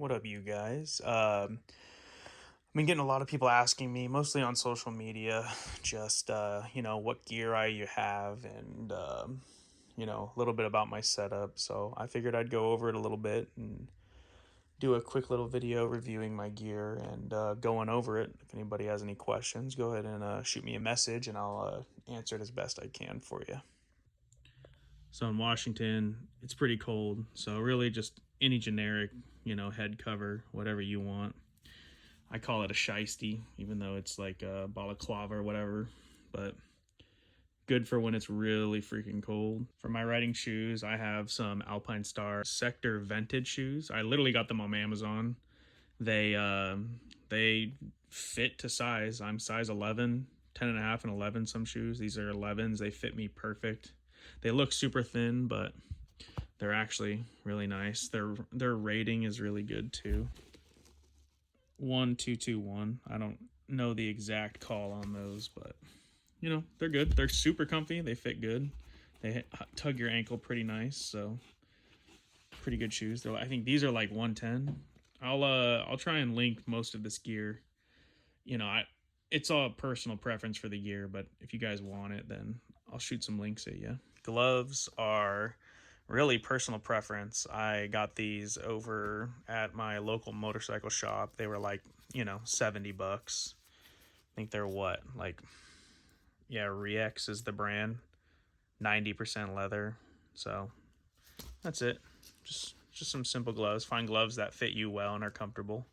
What up, you guys? I've been getting a lot of people asking me, mostly on social media, just what gear I have, and a little bit about my setup. So I figured I'd go over it a little bit and do a quick little video reviewing my gear and going over it. If anybody has any questions, go ahead and shoot me a message, and I'll answer it as best I can for you. So in Washington, it's pretty cold. So really, just any generic, head cover, whatever you want. I call it a shiesty, even though it's like a balaclava or whatever. But good for when it's really freaking cold. For my riding shoes, I have some Alpine Star Sector Vintage shoes. I literally got them on Amazon. They fit to size. I'm size 11, 10 and a half and 11 some shoes. These are 11s. They fit me perfect. They look super thin, but they're actually really nice. Their rating is really good too. 1221. I don't know the exact call on those, but they're good. They're super comfy. They fit good. They tug your ankle pretty nice, so pretty good shoes. I think these are like 110. I'll try and link most of this gear. It's all personal preference for the gear, but if you guys want it, then I'll shoot some links at you. Gloves are really personal preference. I got these over at my local motorcycle shop. They were like, $70. I think they're Rex is the brand. 90% leather. So that's it. Just some simple gloves. Find gloves that fit you well and are comfortable.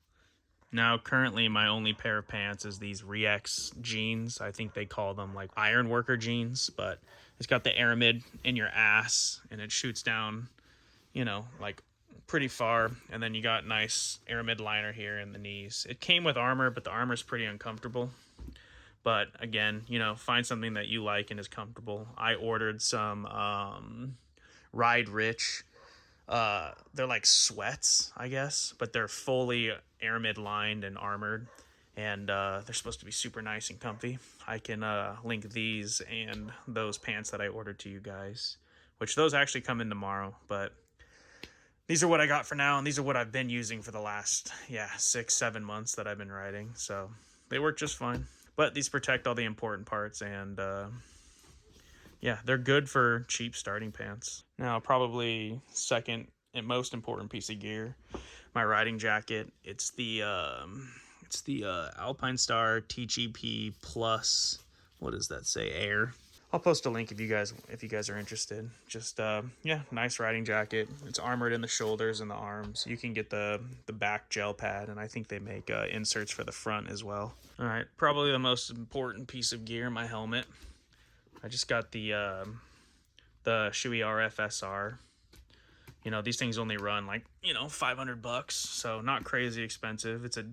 Now, currently, my only pair of pants is these Rex jeans. I think they call them like iron worker jeans, but it's got the aramid in your ass and it shoots down, like pretty far. And then you got nice aramid liner here in the knees. It came with armor, but the armor's pretty uncomfortable. But again, find something that you like and is comfortable. I ordered some Ride Rich. They're like sweats, I guess, but they're fully aramid lined and armored, and they're supposed to be super nice and comfy. I can link these and those pants that I ordered to you guys, which those actually come in tomorrow, but these are what I got for now, and these are what I've been using for the last 6-7 months that I've been riding, so they work just fine. But these protect all the important parts, and they're good for cheap starting pants. Now, probably second and most important piece of gear, my riding jacket. It's the Alpine Star TGP Plus. What does that say? Air. I'll post a link if you guys are interested. Just nice riding jacket. It's armored in the shoulders and the arms. You can get the back gel pad, and I think they make inserts for the front as well. All right, probably the most important piece of gear, my helmet. I just got the Shui RFSR. These things only run like, $500, so not crazy expensive. It's a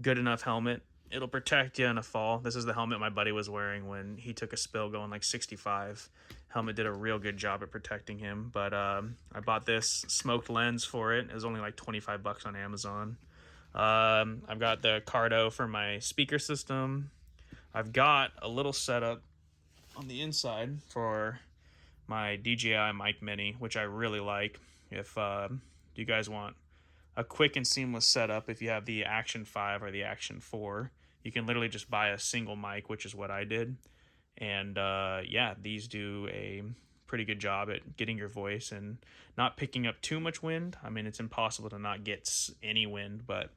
good enough helmet. It'll protect you in a fall. This is the helmet my buddy was wearing when he took a spill going like 65. Helmet did a real good job at protecting him, but I bought this smoked lens for it. It was only like $25 on Amazon. I've got the Cardo for my speaker system. I've got a little setup on the inside for my DJI Mic Mini, which I really like. If you guys want a quick and seamless setup, if you have the Action 5 or the Action 4, you can literally just buy a single mic, which is what I did. And these do a pretty good job at getting your voice and not picking up too much wind. I mean, it's impossible to not get any wind, but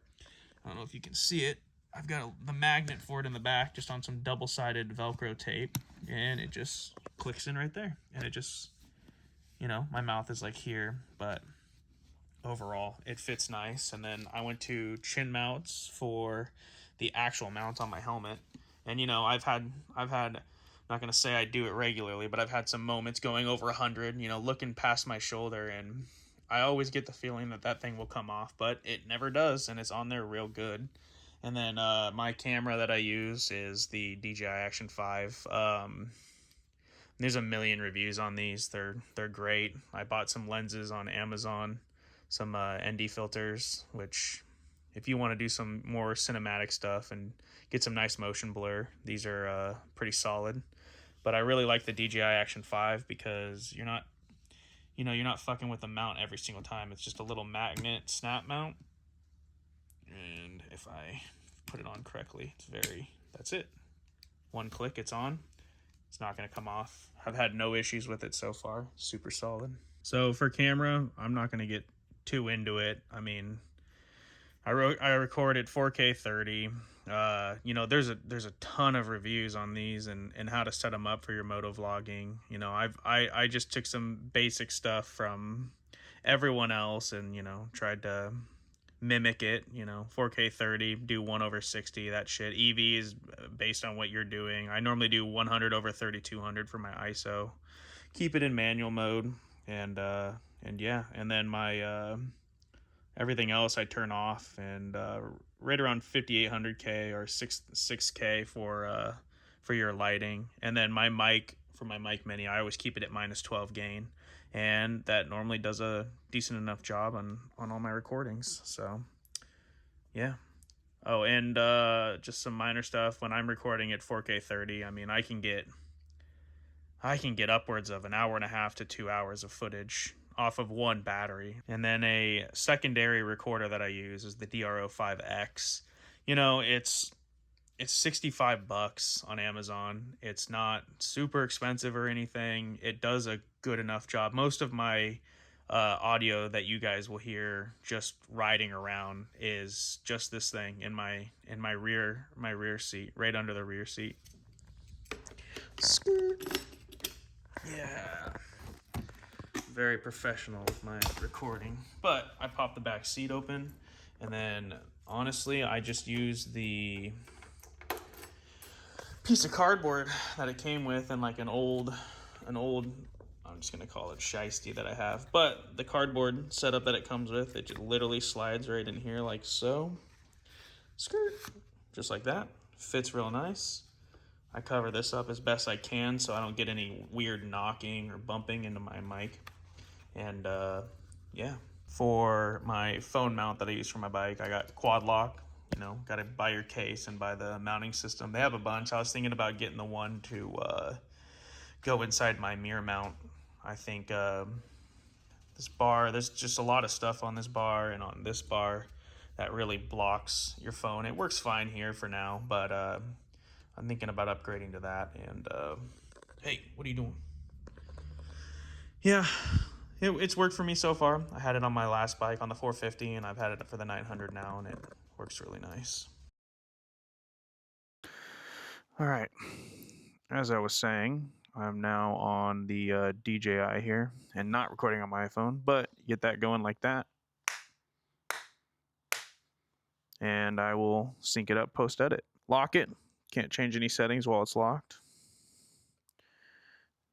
I don't know if you can see it. I've got the magnet for it in the back, just on some double-sided Velcro tape, and it just clicks in right there. And it just, my mouth is like here, but overall it fits nice. And then I went to chin mounts for the actual mount on my helmet. And I've had not going to say I do it regularly, but I've had some moments going over 100, looking past my shoulder, and I always get the feeling that thing will come off, but it never does, and it's on there real good. And then my camera that I use is the DJI Action 5. There's a million reviews on these. They're great. I bought some lenses on Amazon, some ND filters, which if you want to do some more cinematic stuff and get some nice motion blur, these are pretty solid. But I really like the DJI Action 5 because you're not fucking with the mount every single time. It's just a little magnet snap mount. And if I put it on correctly, that's it. One click, it's on. It's not going to come off. I've had no issues with it so far. Super solid. So for camera, I'm not going to get too into it. I mean, I recorded 4K 30. You know, there's a ton of reviews on these and how to set them up for your moto vlogging. You know, I just took some basic stuff from everyone else and, you know, tried to mimic it. You know, 4K 30, do 1/60, that shit. EV is based on what you're doing. I normally do 100 over 3200 for my ISO. Keep it in manual mode, and yeah, and then my everything else I turn off, and right around 5800K or 6K for your lighting. And then my mic, for my mic mini, I always keep it at -12 gain, and that normally does a decent enough job on all my recordings. So yeah. Oh, and just some minor stuff. When I'm recording at 4K 30, I mean, I can get upwards of an hour and a half to 2 hours of footage off of one battery. And then a secondary recorder that I use is the DRO5X. You know, it's $65 on Amazon. It's not super expensive or anything. It does a good enough job. Most of my audio that you guys will hear just riding around is just this thing in my rear seat, right under the rear seat. Skirt. Yeah. Very professional with my recording. But I popped the back seat open, and then honestly I just used the piece of cardboard that it came with, and like an old I'm just gonna call it shiesty that I have, but the cardboard setup that it comes with, it just literally slides right in here like so. Skirt. Just like that. Fits real nice. I cover this up as best I can so I don't get any weird knocking or bumping into my mic. And yeah, for my phone mount that I use for my bike, I got quad lock. You know, got to buy your case and buy the mounting system. They have a bunch. I was thinking about getting the one to go inside my mirror mount. I think this bar, there's just a lot of stuff on this bar and on this bar that really blocks your phone. It works fine here for now, but I'm thinking about upgrading to that. And hey, what are you doing? Yeah, it's worked for me so far. I had it on my last bike on the 450, and I've had it for the 900 now, and it works really nice. All right, as I was saying, I'm now on the DJI here and not recording on my iPhone, but get that going like that. And I will sync it up post-edit. Lock it. Can't change any settings while it's locked.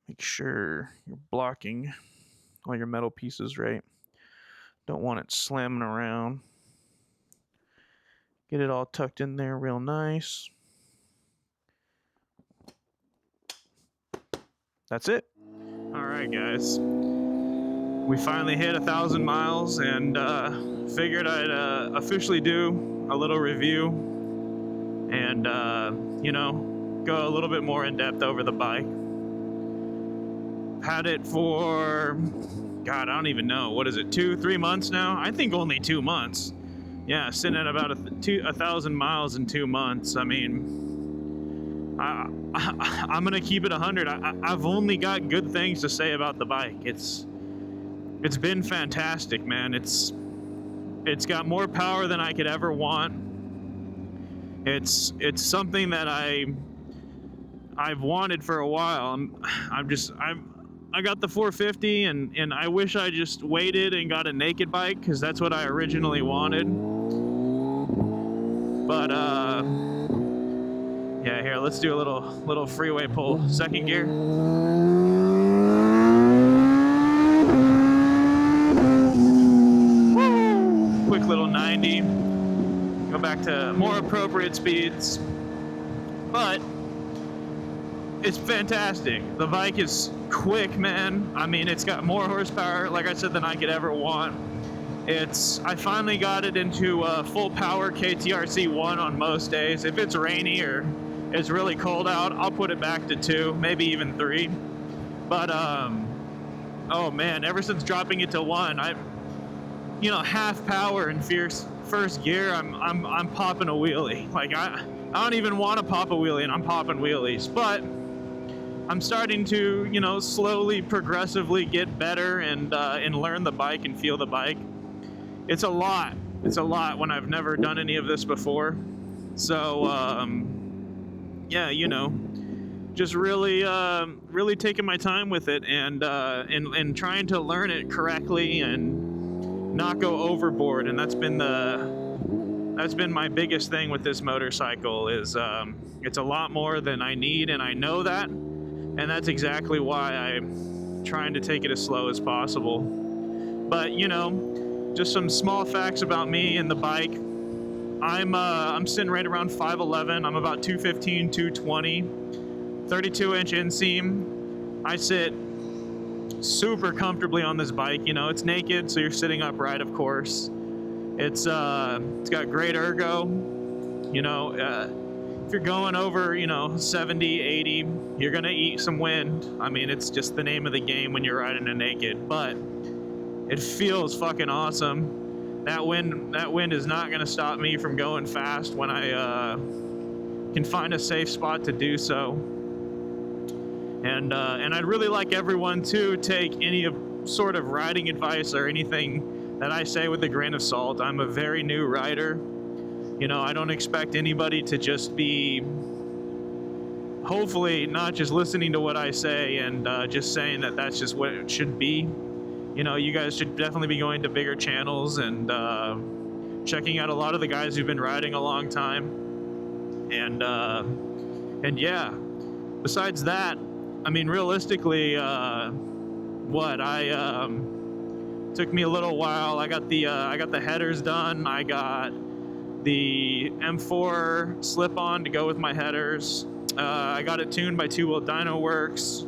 Make sure you're blocking all your metal pieces right. Don't want it slamming around. Get it all tucked in there real nice. That's it. All right, guys. We finally hit 1,000 miles, and figured I'd officially do a little review and, you know, go a little bit more in depth over the bike. Had it for, God, I don't even know. What is it, 2-3 months now? I think only 2 months. Yeah, sitting at about 1,000 miles in 2 months. I mean, I'm gonna keep it 100. I've only got good things to say about the bike. It's been fantastic, man. It's got more power than I could ever want. It's something that I've wanted for a while. I got the 450, and I wish I just waited and got a naked bike, because that's what I originally wanted. But yeah, here, let's do a little freeway pull. Second gear. Woo! Quick little 90. Go back to more appropriate speeds. But it's fantastic. The bike is quick, man. I mean, it's got more horsepower, like I said, than I could ever want. I finally got it into full power KTRC1 on most days. If it's rainy or it's really cold out, I'll put it back to 2, maybe even 3. But oh man, ever since dropping it to 1, you know, half power in first gear, I'm popping a wheelie. Like I don't even want to pop a wheelie, and I'm popping wheelies. But I'm starting to, you know, slowly, progressively get better and learn the bike and feel the bike. It's a lot. It's a lot when I've never done any of this before. So yeah, you know, just really taking my time with it and trying to learn it correctly and not go overboard. And that's been my biggest thing with this motorcycle is it's a lot more than I need, and I know that, and that's exactly why I'm trying to take it as slow as possible. But you know, just some small facts about me and the bike. I'm sitting right around 5'11". I'm about 215, 220, 32-inch inseam. I sit super comfortably on this bike. You know, it's naked, so you're sitting upright, of course. It's got great ergo. You know, if you're going over, you know, 70, 80, you're gonna eat some wind. I mean, it's just the name of the game when you're riding a naked, but it feels fucking awesome. That wind is not gonna stop me from going fast when I can find a safe spot to do so. And I'd really like everyone to take any sort of riding advice or anything that I say with a grain of salt. I'm a very new rider. You know, I don't expect anybody to just be, hopefully, not just listening to what I say and just saying that that's just what it should be. You know, you guys should definitely be going to bigger channels and checking out a lot of the guys who've been riding a long time. And yeah, besides that, I mean, realistically, took me a little while. I got the headers done. I got the M4 slip-on to go with my headers. I got it tuned by Two Wheel Dyno Works.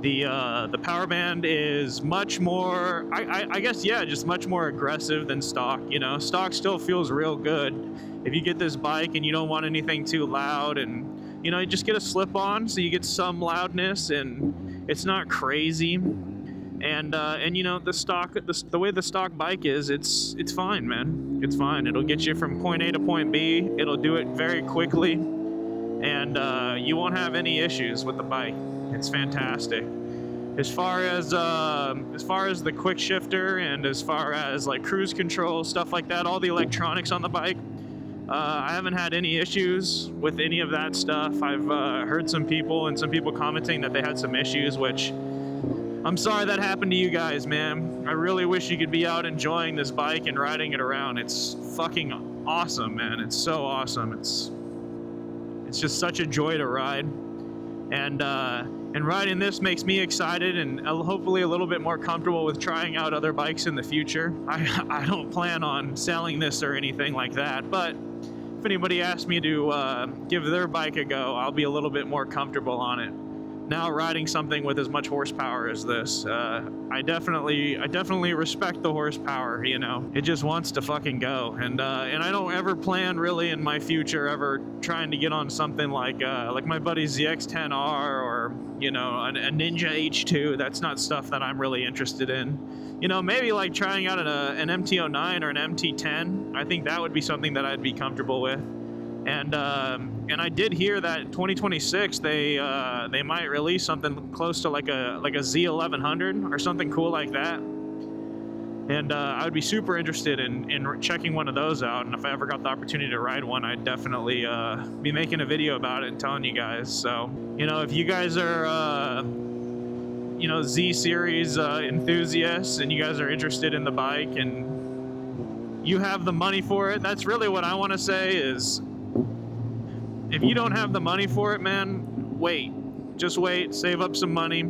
The power band is much more, I guess, yeah, just much more aggressive than stock. You know, stock still feels real good. If you get this bike and you don't want anything too loud, and you know, you just get a slip-on so you get some loudness and it's not crazy. And you know, the way the stock bike is, it's fine, man. It's fine. It'll get you from point A to point B. It'll do it very quickly, and you won't have any issues with the bike. It's fantastic. As far as the quick shifter and as far as like cruise control, stuff like that, all the electronics on the bike, I haven't had any issues with any of that stuff. I've heard some people commenting that they had some issues, which I'm sorry that happened to you guys, man. I really wish you could be out enjoying this bike and riding it around. It's fucking awesome, man. It's so awesome. It's just such a joy to ride. And riding this makes me excited and hopefully a little bit more comfortable with trying out other bikes in the future. I don't plan on selling this or anything like that, but if anybody asks me to give their bike a go, I'll be a little bit more comfortable on it. Now riding something with as much horsepower as this, I definitely respect the horsepower. You know, it just wants to fucking go, and I don't ever plan really in my future ever trying to get on something like my buddy ZX10R or, you know, a Ninja H2. That's not stuff that I'm really interested in. You know, maybe like trying out an MT-09 or an MT-10. I think that would be something that I'd be comfortable with. And I did hear that in 2026 they might release something close to like a Z1100 or something cool like that. And I would be super interested in checking one of those out. And if I ever got the opportunity to ride one, I'd definitely be making a video about it and telling you guys. So, you know, if you guys are you know, Z series enthusiasts and you guys are interested in the bike and you have the money for it, that's really what I want to say is, if you don't have the money for it, man, wait. Just wait, save up some money.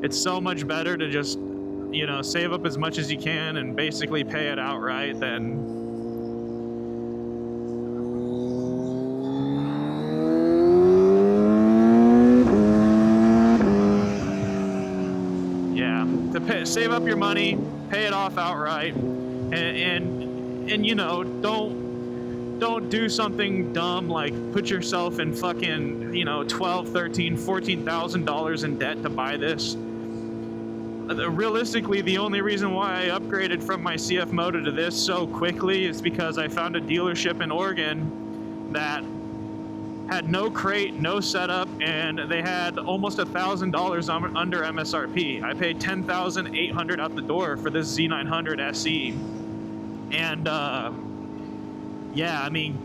It's so much better to just, you know, save up as much as you can and basically pay it outright than save up your money, pay it off outright, and you know, don't do something dumb like put yourself in fucking, you know, $12,000, $13,000, $14,000 in debt to buy this. realistically, the only reason why I upgraded from my CF Moto to this so quickly is because I found a dealership in Oregon that had no crate, no setup, and they had almost $1,000 under MSRP. I paid $10,800 out the door for this Z900SE, and yeah, I mean,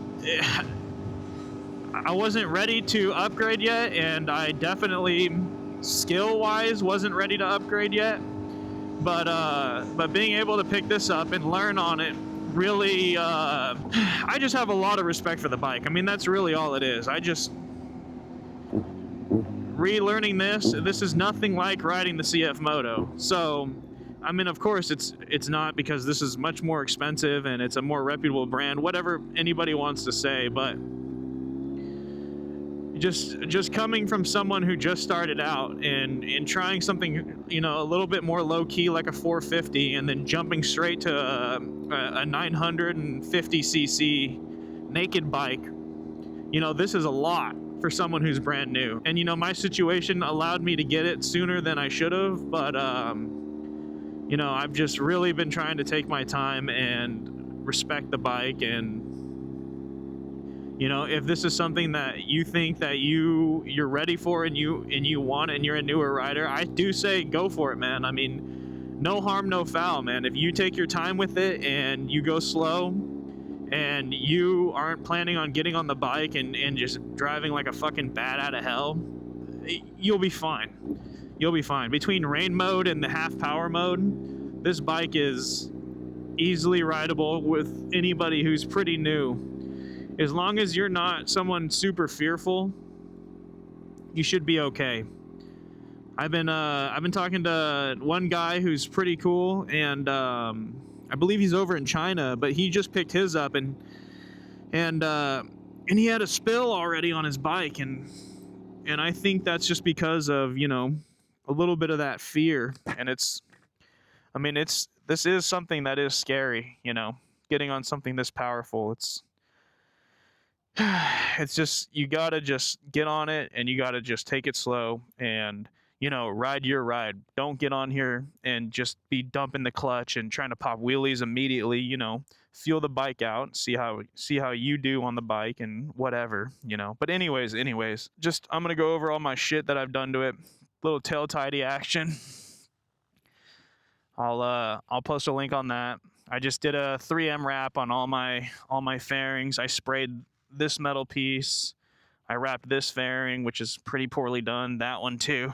I wasn't ready to upgrade yet, and I definitely, skill-wise, wasn't ready to upgrade yet. But being able to pick this up and learn on it, really, I just have a lot of respect for the bike. I mean, that's really all it is. I just, relearning this is nothing like riding the CF Moto. So, I mean, of course, it's not, because this is much more expensive and it's a more reputable brand, whatever anybody wants to say, but just coming from someone who just started out and trying something, you know, a little bit more low-key like a 450, and then jumping straight to a 950cc naked bike, you know, this is a lot for someone who's brand new. And, you know, my situation allowed me to get it sooner than I should have, but you know, I've just really been trying to take my time and respect the bike. And, you know, if this is something that you think that you're ready for and you want, and you're a newer rider, I do say go for it, man. I mean, no harm, no foul, man. If you take your time with it and you go slow and you aren't planning on getting on the bike and just driving like a fucking bat out of hell, you'll be fine. You'll be fine. Between rain mode and the half power mode, this bike is easily rideable with anybody who's pretty new. As long as you're not someone super fearful, you should be okay. I've been talking to one guy who's pretty cool, and I believe he's over in China, but he just picked his up, and he had a spill already on his bike, and I think that's just because of, you know, a little bit of that fear. And this is something that is scary, you know, getting on something this powerful. It's just, you gotta just get on it, and you gotta just take it slow, and, you know, ride your ride. Don't get on here and just be dumping the clutch and trying to pop wheelies immediately. You know, feel the bike out, see how you do on the bike and whatever, you know. But anyways, just, I'm gonna go over all my shit that I've done to it. Little tail tidy action. I'll post a link on that. I just did a 3M wrap on all my fairings. I sprayed this metal piece. I wrapped this fairing, which is pretty poorly done, that one too.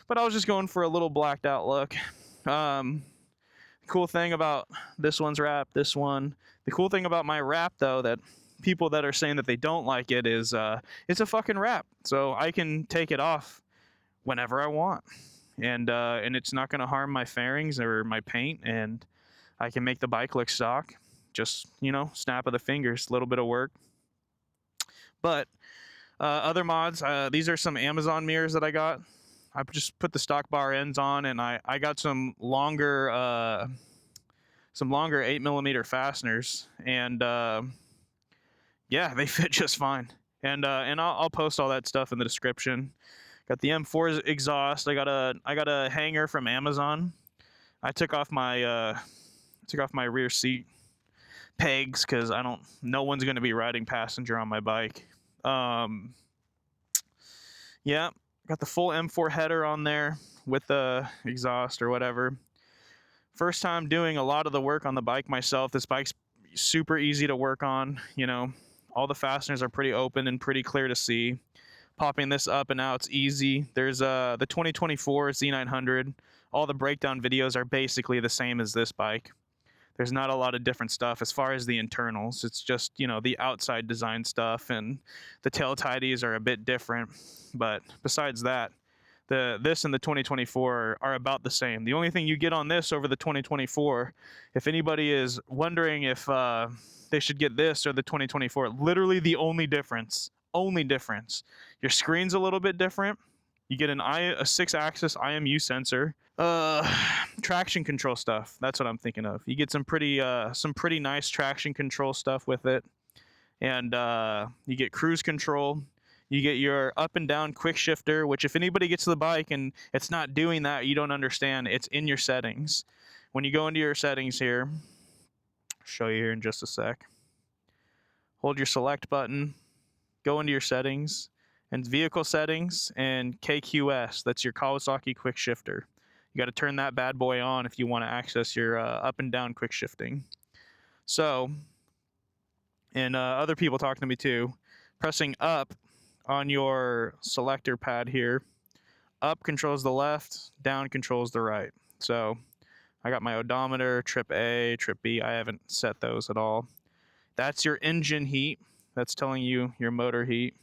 But I was just going for a little blacked out look. Cool thing about this one's wrap, this one. The cool thing about my wrap, though, that people that are saying that they don't like it, is it's a fucking wrap. So I can take it off whenever I want. And it's not going to harm my fairings or my paint, and I can make the bike look stock. Just, you know, snap of the fingers, a little bit of work. But other mods, these are some Amazon mirrors that I got. I just put the stock bar ends on, and I got some longer 8mm fasteners, and yeah, they fit just fine. And I'll post all that stuff in the description. Got the M4 exhaust. I got a hanger from Amazon. I took off my rear seat pegs because no one's gonna be riding passenger on my bike. Yeah, got the full M4 header on there with the exhaust or whatever. First time doing a lot of the work on the bike myself. This bike's super easy to work on. You know, all the fasteners are pretty open and pretty clear to see. Popping this up and out's easy. There's the 2024 Z900. All the breakdown videos are basically the same as this bike. There's not a lot of different stuff as far as the internals. It's just, you know, the outside design stuff, and the tail tidies are a bit different. But besides that, this and the 2024 are about the same. The only thing you get on this over the 2024, if anybody is wondering if they should get this or the 2024, literally the only difference, your screen's a little bit different. You get a 6-axis IMU sensor. Traction control stuff. That's what I'm thinking of. You get some pretty nice traction control stuff with it, and you get cruise control. You get your up and down quick shifter, which if anybody gets to the bike and it's not doing that, you don't understand. It's in your settings. When you go into your settings here, I'll show you here in just a sec. Hold your select button, go into your settings, and vehicle settings and KQS. That's your Kawasaki quick shifter. You got to turn that bad boy on if you want to access your up and down quick shifting. So, and other people talking to me too, pressing up on your selector pad here, up controls the left, down controls the right. So I got my odometer, trip A, trip B. I haven't set those at all. That's your engine heat. That's telling you your motor heat,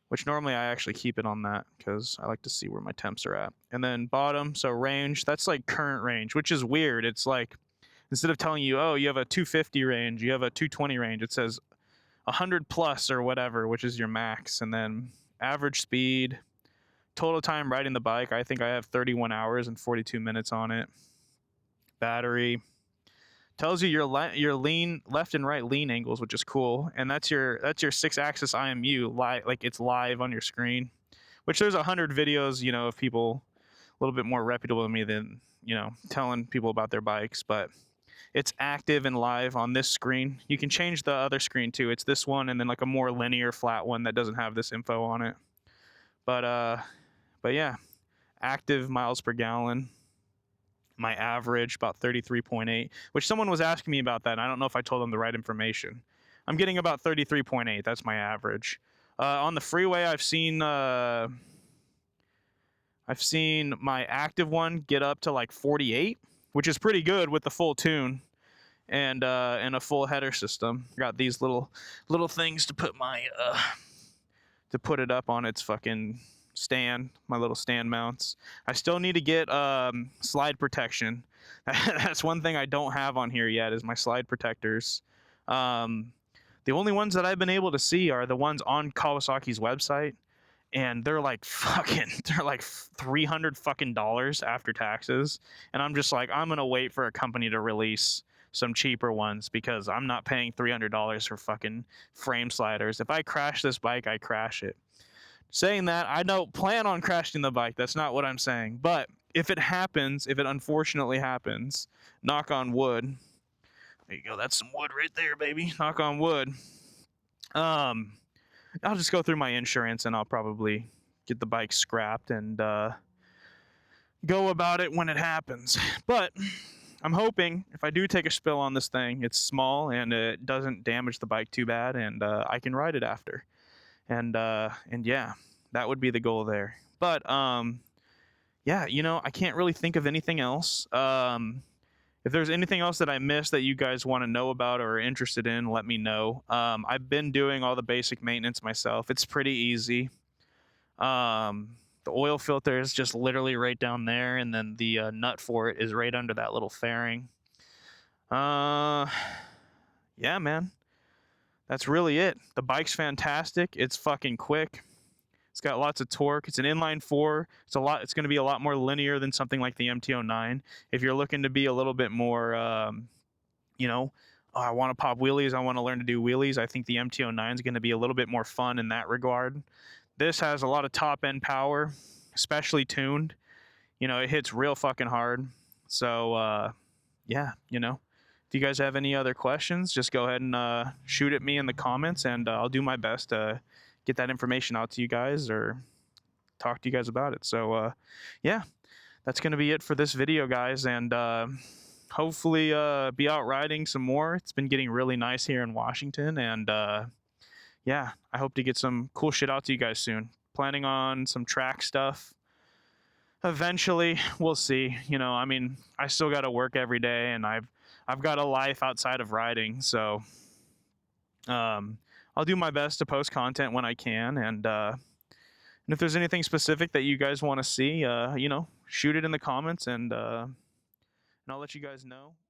which normally I actually keep it on that because I like to see where my temps are at. And then bottom, so range, that's like current range, which is weird. It's like, instead of telling you, oh, you have a 250 range, you have a 220 range, it says 100 plus or whatever, which is your max. And then average speed, total time riding the bike, I think I have 31 hours and 42 minutes on it. Battery tells you your lean left and right lean angles, which is cool. And that's your 6-axis IMU, like it's live on your screen, which there's 100 videos, you know, of people a little bit more reputable than me than, you know, telling people about their bikes, but it's active and live on this screen. You can change the other screen too. It's this one and then like a more linear flat one that doesn't have this info on it. But yeah, active miles per gallon. My average about 33.8, which someone was asking me about that. And I don't know if I told them the right information. I'm getting about 33.8. That's my average. On the freeway, I've seen my active one get up to like 48, which is pretty good with the full tune and a full header system. Got these little things to put my to put it up on its fucking stand, my little stand mounts. I still need to get slide protection. That's one thing I don't have on here yet is my slide protectors. The only ones that I've been able to see are the ones on Kawasaki's website, and they're like $300 fucking dollars after taxes. And I'm just like, I'm gonna wait for a company to release some cheaper ones because I'm not paying $300 for fucking frame sliders. If I crash this bike, I crash it. Saying that, I don't plan on crashing the bike. That's not what I'm saying. But if it happens, if it unfortunately happens, knock on wood. There you go. That's some wood right there, baby. Knock on wood. I'll just go through my insurance and I'll probably get the bike scrapped and go about it when it happens. But I'm hoping if I do take a spill on this thing, it's small and it doesn't damage the bike too bad, and I can ride it after. And yeah, that would be the goal there. But yeah, you know, I can't really think of anything else. If there's anything else that I missed that you guys want to know about or are interested in, let me know. I've been doing all the basic maintenance myself. It's pretty easy. The oil filter is just literally right down there, and then the nut for it is right under that little fairing. Yeah, man. That's really it. The bike's fantastic. It's fucking quick. It's got lots of torque. It's an inline 4. It's going to be a lot more linear than something like the MT-09. If you're looking to be a little bit more, you know, oh, I want to pop wheelies, I want to learn to do wheelies, I think the MT-09 is going to be a little bit more fun in that regard. This has a lot of top end power, especially tuned. You know, it hits real fucking hard. So, yeah, you know. If you guys have any other questions, just go ahead and shoot at me in the comments, and I'll do my best to get that information out to you guys or talk to you guys about it. So, yeah, that's going to be it for this video, guys, and hopefully be out riding some more. It's been getting really nice here in Washington, and yeah, I hope to get some cool shit out to you guys soon. Planning on some track stuff. Eventually, we'll see. You know, I mean, I still got to work every day, and I've got a life outside of riding, so I'll do my best to post content when I can, and if there's anything specific that you guys want to see, you know, shoot it in the comments, and I'll let you guys know.